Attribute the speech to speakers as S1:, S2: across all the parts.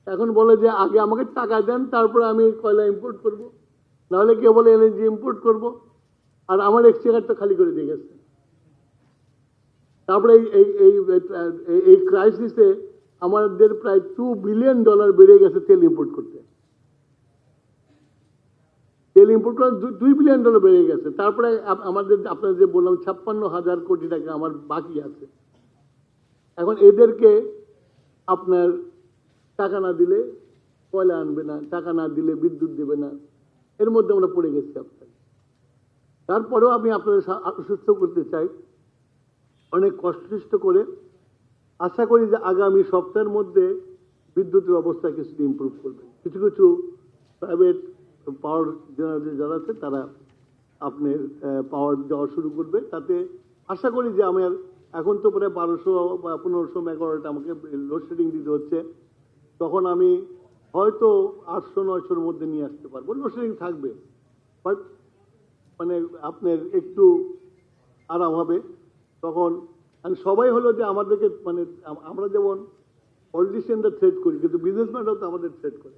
S1: এখন বলে যে আগে আমাকে টাকা দেন, তারপরে আমি কয়লা ইম্পোর্ট করব, নাহলে কে বলে এলএনজি ইম্পোর্ট করব। আর আমার এক্সচেঞ্জারটা খালি করে দিয়ে গেছে। তারপরে এই ক্রাইসিসে আমাদের প্রায় $2 বিলিয়ন বেড়ে গেছে তেল ইম্পোর্ট করতে। তেল ইম্পোর্ট করা $2 বিলিয়ন বেড়ে গেছে। তারপরে আমাদের আপনাদের যে বললাম 56,000 কোটি টাকা আমার বাকি আছে। এখন এদেরকে আপনার টাকা না দিলে কয়লা আনবে না, টাকা না দিলে বিদ্যুৎ দেবে না, এর মধ্যে আমরা পড়ে গেছি আপনার। তারপরেও আমি আপনাদের আশ্বস্ত করতে চাই, অনেক কষ্ট করে আশা করি যে আগামী সপ্তাহের মধ্যে বিদ্যুতের অবস্থা কিছু ইমপ্রুভ করবে। কিছু কিছু প্রাইভেট পাওয়ার জেনারেটর যারা আছে তারা আপনার পাওয়ার দেওয়া শুরু করবে। তাতে আশা করি যে আমার এখন তো প্রায় 1200 বা 1500 মেগাওয়াট আমাকে লোডশেডিং দিতে হচ্ছে, তখন আমি হয়তো 800-900-র মধ্যে নিয়ে আসতে পারবো। লোডশেডিং থাকবে, বাট মানে আপনার একটু আরাম হবে তখন। সবাই হলো যে আমাদেরকে মানে আমরা যেমন পলিটিশিয়ানরা থ্রেট করি, কিন্তু বিজনেসম্যানরাও তো আমাদের থ্রেট করে।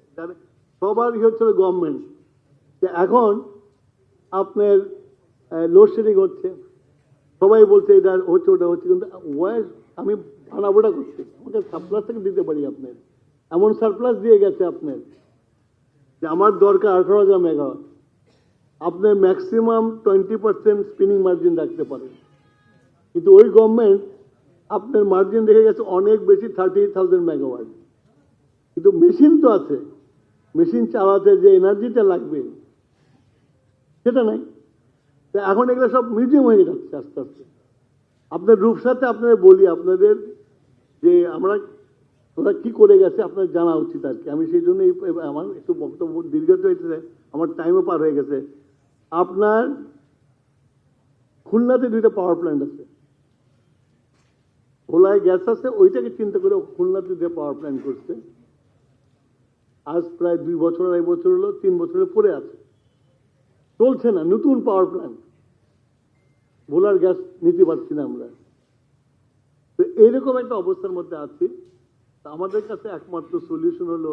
S1: সবারই হচ্ছে গভর্নমেন্ট যে এখন আপনার লোডশেডিং হচ্ছে, সবাই বলছে এটা হচ্ছে ওটা হচ্ছে, কিন্তু আমি বানাবোটা করছি, আমাকে সারপ্লাস থেকে দিতে পারি। আপনার এমন সারপ্লাস দিয়ে গেছে আপনার যে আমার দরকার 18,000 মেগাওয়াট, আপনি ম্যাক্সিমাম 20% স্পিনিং মার্জিন রাখতে পারেন, কিন্তু ওই গভর্নমেন্ট আপনার মার্জিন রেখে গেছে অনেক বেশি 30,000 মেগাওয়াট। কিন্তু মেশিন তো আছে, মেশিন চালাতে যে এনার্জিটা লাগবে সেটা নাই। এখন এগুলো সব মিউজিয়াম হয়ে যাচ্ছে আস্তে আস্তে। আপনার রূপসাতে আপনাদের বলি, আপনাদের যে ওরা কি করে গেছে আপনার জানা উচিত আর কি। আমি সেই জন্য আমার একটু বক্তব্য দীর্ঘত হয়েছে, আমার টাইমও পার হয়ে গেছে। আপনার খুলনাতে 2টা পাওয়ার প্ল্যান্ট আছে, ভোলায় গ্যাস আছে, ওইটাকে চিন্তা করে খুলনাতে যে পাওয়ার প্ল্যান্ট করছে, আজ প্রায় 2 বছর 2.5 বছর হলো, 3 বছরের পরে আছে, চলছে না। নতুন পাওয়ার প্ল্যান্ট, ভোলার গ্যাস নিতে পারছি না আমরা। তো এইরকম একটা অবস্থার মধ্যে আছি। আমাদের কাছে একমাত্র সলিউশন হলো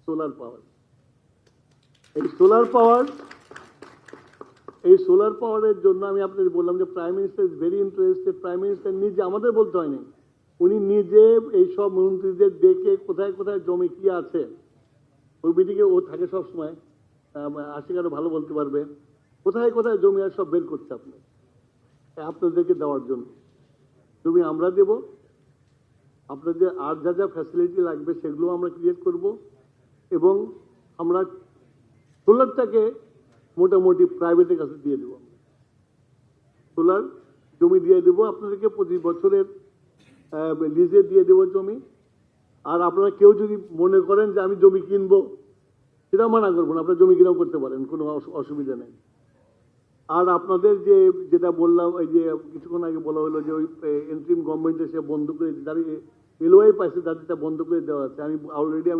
S1: সোলার পাওয়ার। এই সোলার পাওয়ারের জন্য আমি আপনাদের বললাম যে prime minister is very interested. Prime minister নিজে, আমাদের বলতে হয়নি, উনি নিজে এইসব মন্ত্রীদের ডেকে কোথায় কোথায় জমি কি আছে, ওই মিটিংয়ে ও থাকে সবসময়, আশিক আরো ভালো বলতে পারবে, কোথায় কোথায় জমি আর সব বের করছে আপনাদেরকে দেওয়ার জন্য। জমি আমরা দেব, আপনাদের আর যা যা ফ্যাসিলিটি লাগবে সেগুলো আমরা ক্রিয়েট করব, এবং আমরা সোলারটাকে মোটামুটি প্রাইভেটের কাছে দিয়ে দেবো। সোলার জমি দিয়ে দেবো আপনাদেরকে, 25 বছরের লিজে দিয়ে দেবো জমি। আর আপনারা কেউ যদি মনে করেন যে আমি জমি কিনবো, সেটা মানা করবো না, আপনারা জমি কিনাও করতে পারেন, কোনো অসুবিধা নেই। আর আপনাদের যেটা বললাম, ওই যে কিছুক্ষণ আগে বলা হলো যে ওই এন্ট্রিম গভর্নমেন্টে সে বন্ধ করে যাদের এলওআই পাইছে তাদেরটা বন্ধ করে দেওয়া আছে। আমি অলরেডি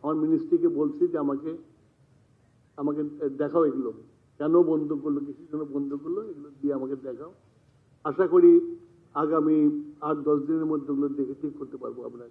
S1: আমার মিনিস্ট্রিকে বলছি যে আমাকে দেখাও এগুলো কেন বন্ধ করলো, কিসের জন্য বন্ধ করলো, এগুলো দিয়ে আমাকে দেখাও। আশা করি আগামী 8-10 দিনের মধ্যে ওগুলো দেখে ঠিক করতে পারবো আপনার।